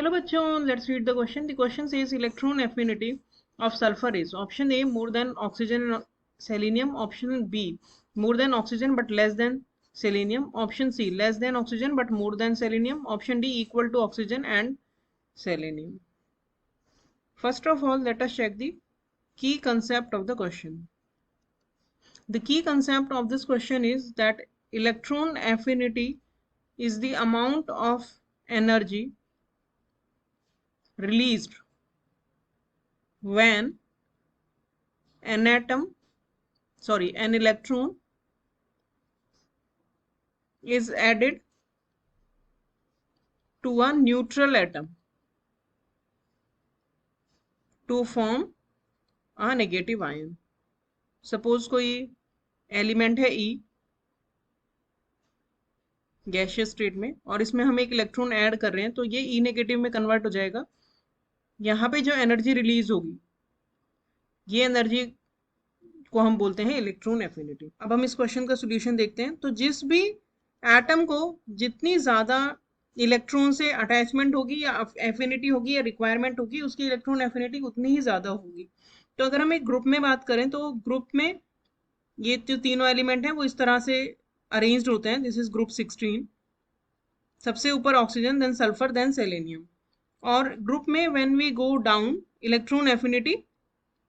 Hello bachon, let's read the question. The question says electron affinity of sulfur is option A more than oxygen and selenium, option B more than oxygen but less than selenium, option C less than oxygen but more than selenium, option D equal to oxygen and selenium. First of all, let us check the key concept of the question. The key concept of this question is that electron affinity is the amount of energy released when an electron is added to a neutral atom to form a negative ion. Suppose कोई element है E gaseous state में और इसमें हम एक electron add कर रहे हैं, तो ये E नेगेटिव में कन्वर्ट हो जाएगा. यहाँ पे जो एनर्जी रिलीज होगी ये एनर्जी को हम बोलते हैं इलेक्ट्रॉन एफिनिटी. अब हम इस क्वेश्चन का सोल्यूशन देखते हैं. तो जिस भी एटम को जितनी ज्यादा इलेक्ट्रॉन से अटैचमेंट होगी या एफिनिटी होगी या रिक्वायरमेंट होगी, उसकी इलेक्ट्रॉन एफिनिटी उतनी ही ज्यादा होगी. तो अगर हम एक ग्रुप में बात करें तो ग्रुप में ये जो तीनों एलिमेंट हैं वो इस तरह से अरेंज्ड होते हैं. This is group 16. सबसे ऊपर oxygen, then sulphur, then selenium. और ग्रुप में when we go down electron affinity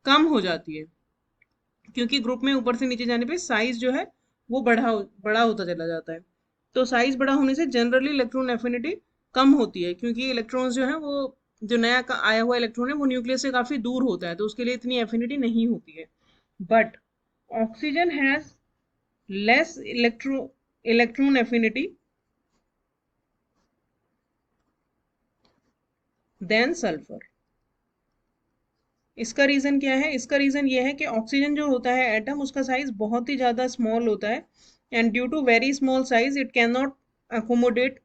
कम हो जाती है, क्योंकि ग्रुप में ऊपर से नीचे जाने पे साइज जो है वो बड़ा होता चला जाता है. तो साइज बड़ा होने से जनरली इलेक्ट्रॉन एफिनिटी कम होती है, क्योंकि इलेक्ट्रॉन्स जो है वो जो नया आया हुआ इलेक्ट्रॉन है वो न्यूक्लियस से काफी दूर होता है, तो उसके लिए इतनी एफिनिटी नहीं होती है. But oxygen has less electron affinity than sulphur. इसका रीजन क्या है? इसका रीजन ये है कि ऑक्सीजन जो होता है एटम, उसका साइज बहुत ही ज्यादा स्मॉल होता है, and due to very small size it can not accommodate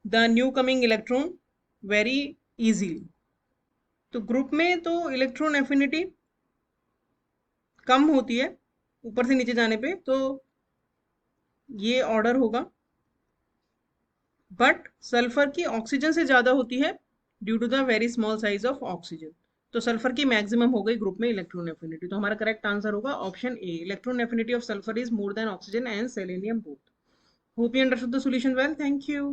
the new coming electron very easily. तो ग्रुप में तो इलेक्ट्रॉन एफिनिटी कम होती है ऊपर से नीचे जाने पे, तो ये ऑर्डर होगा. बट सल्फर की ऑक्सीजन से ज्यादा होती है due to the very small size of oxygen. तो सल्फर की मैक्सिमम हो गई ग्रुप में इलेक्ट्रॉन एफिनिटी. तो हमारा करेक्ट आंसर होगा option A, electron affinity of sulphur is more than oxygen and selenium both. Hope you understood the solution well. Thank you.